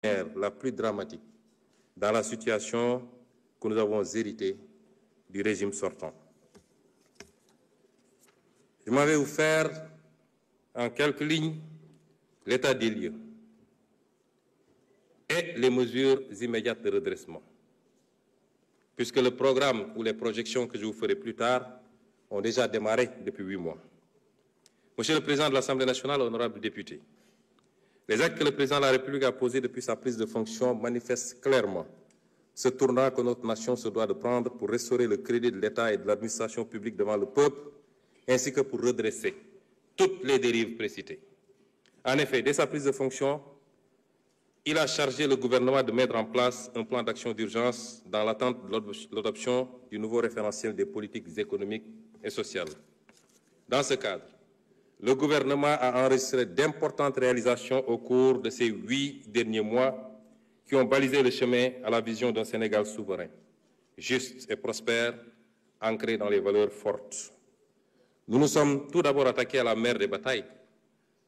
la plus dramatique dans la situation que nous avons héritée du régime sortant. Je m'en vais vous faire en quelques lignes l'état des lieux et les mesures immédiates de redressement, puisque le programme ou les projections que je vous ferai plus tard ont déjà démarré depuis 8 mois. Monsieur le Président de l'Assemblée nationale, honorables députés, les actes que le Président de la République a posés depuis sa prise de fonction manifestent clairement ce tournant que notre nation se doit de prendre pour restaurer le crédit de l'État et de l'administration publique devant le peuple, ainsi que pour redresser toutes les dérives précitées. En effet, dès sa prise de fonction, il a chargé le gouvernement de mettre en place un plan d'action d'urgence dans l'attente de l'adoption du nouveau référentiel des politiques économiques et sociales. Dans ce cadre, le gouvernement a enregistré d'importantes réalisations au cours de ces 8 derniers mois qui ont balisé le chemin à la vision d'un Sénégal souverain, juste et prospère, ancré dans les valeurs fortes. Nous nous sommes tout d'abord attaqués à la mère des batailles,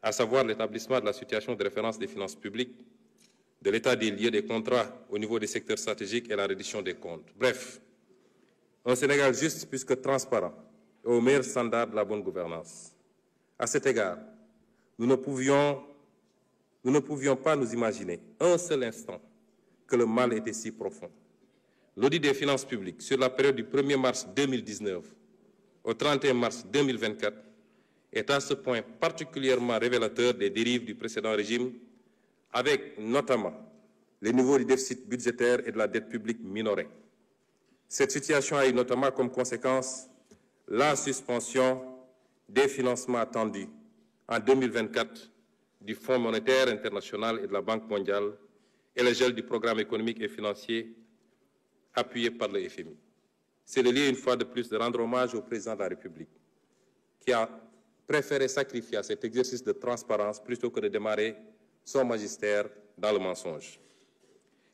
à savoir l'établissement de la situation de référence des finances publiques, de l'état des lieux des contrats au niveau des secteurs stratégiques et la reddition des comptes. Bref, un Sénégal juste puisque transparent et au meilleur standard de la bonne gouvernance. À cet égard, nous ne pouvions pas nous imaginer un seul instant que le mal était si profond. L'audit des finances publiques sur la période du 1er mars 2019 au 31 mars 2024 est à ce point particulièrement révélateur des dérives du précédent régime, avec notamment les niveaux du déficit budgétaire et de la dette publique minorés. Cette situation a eu notamment comme conséquence la suspension des financements attendus en 2024 du Fonds monétaire international et de la Banque mondiale et le gel du programme économique et financier appuyé par le FMI. C'est le lieu, une fois de plus, de rendre hommage au président de la République qui a préféré sacrifier à cet exercice de transparence plutôt que de démarrer son magistère dans le mensonge.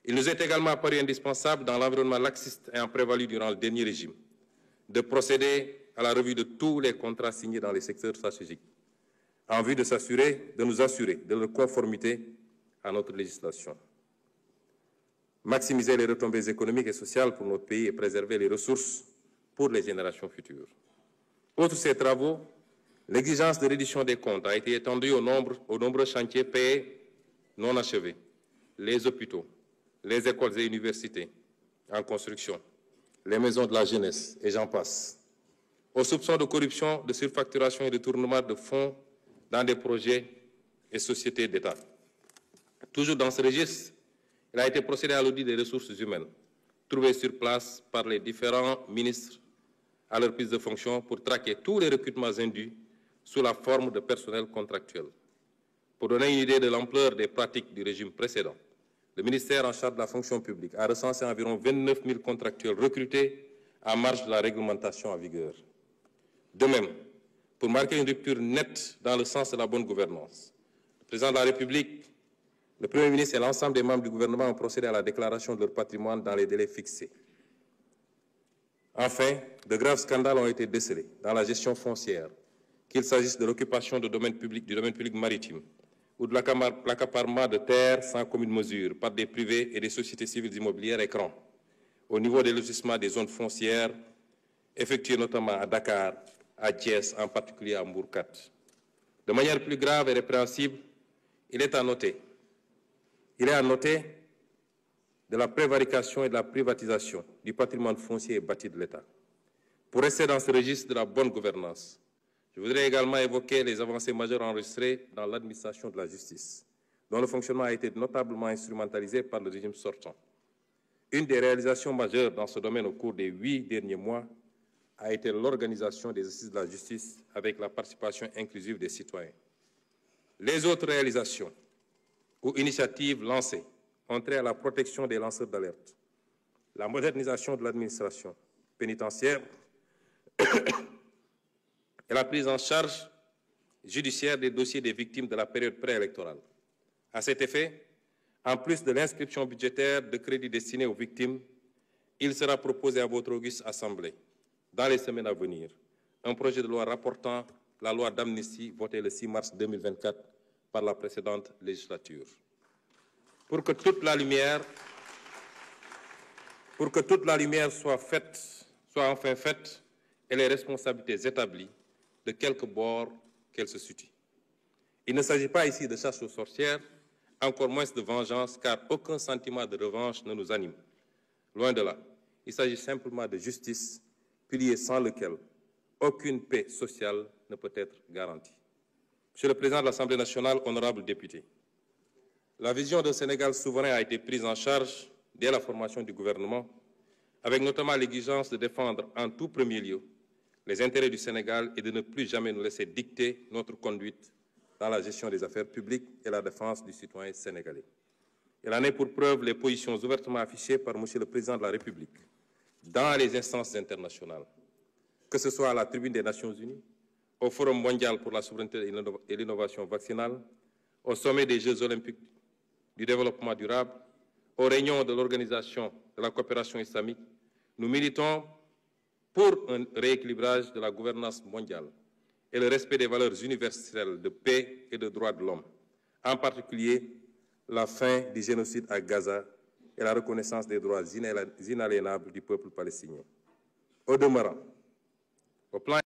Il nous est également apparu indispensable, dans l'environnement laxiste ayant prévalu durant le dernier régime, de procéder à la revue de tous les contrats signés dans les secteurs stratégiques, en vue de nous assurer de leur conformité à notre législation. Maximiser les retombées économiques et sociales pour notre pays et préserver les ressources pour les générations futures. Outre ces travaux, l'exigence de reddition des comptes a été étendue aux nombreux chantiers payés non achevés, les hôpitaux, les écoles et universités en construction, les maisons de la jeunesse, et j'en passe, aux soupçons de corruption, de surfacturation et de détournement de fonds dans des projets et sociétés d'État. Toujours dans ce registre, il a été procédé à l'audit des ressources humaines, trouvées sur place par les différents ministres à leur prise de fonction pour traquer tous les recrutements indus sous la forme de personnel contractuel. Pour donner une idée de l'ampleur des pratiques du régime précédent, le ministère en charge de la fonction publique a recensé environ 29 000 contractuels recrutés en marge de la réglementation en vigueur. De même, pour marquer une rupture nette dans le sens de la bonne gouvernance, le président de la République, le Premier ministre et l'ensemble des membres du gouvernement ont procédé à la déclaration de leur patrimoine dans les délais fixés. Enfin, de graves scandales ont été décelés dans la gestion foncière, qu'il s'agisse de l'occupation du domaine public maritime ou de l'accaparement de terres sans commune mesure par des privés et des sociétés civiles immobilières écrans, au niveau des lotissements des zones foncières, effectués notamment à Dakar, à Thiès, en particulier à Mbourkat. De manière plus grave et répréhensible, il est à noter de la prévarication et de la privatisation du patrimoine foncier et bâti de l'État. Pour rester dans ce registre de la bonne gouvernance, je voudrais également évoquer les avancées majeures enregistrées dans l'administration de la justice, dont le fonctionnement a été notablement instrumentalisé par le régime sortant. Une des réalisations majeures dans ce domaine au cours des 8 derniers mois a été l'organisation des assises de la justice avec la participation inclusive des citoyens. Les autres réalisations ou initiatives lancées ont trait à la protection des lanceurs d'alerte, la modernisation de l'administration pénitentiaire et la prise en charge judiciaire des dossiers des victimes de la période préélectorale. À cet effet, en plus de l'inscription budgétaire de crédits destinés aux victimes, il sera proposé à votre auguste Assemblée, dans les semaines à venir, un projet de loi rapportant la loi d'amnistie votée le 6 mars 2024 par la précédente législature. pour que toute la lumière soit enfin faite et les responsabilités établies de quelque bord qu'elles se situent. Il ne s'agit pas ici de chasse aux sorcières, encore moins de vengeance, car aucun sentiment de revanche ne nous anime. Loin de là, il s'agit simplement de justice, pilier sans lequel aucune paix sociale ne peut être garantie. Monsieur le Président de l'Assemblée nationale, honorables députés, la vision d'un Sénégal souverain a été prise en charge dès la formation du gouvernement, avec notamment l'exigence de défendre en tout premier lieu les intérêts du Sénégal et de ne plus jamais nous laisser dicter notre conduite dans la gestion des affaires publiques et la défense du citoyen sénégalais. Il en est pour preuve les positions ouvertement affichées par M. le Président de la République dans les instances internationales, que ce soit à la tribune des Nations Unies, au Forum mondial pour la souveraineté et l'innovation vaccinale, au sommet des Jeux olympiques du développement durable, aux réunions de l'Organisation de la coopération islamique. Nous militons pour un rééquilibrage de la gouvernance mondiale et le respect des valeurs universelles de paix et de droits de l'homme, en particulier la fin du génocide à Gaza et la reconnaissance des droits inaliénables du peuple palestinien. Au demeurant, au plan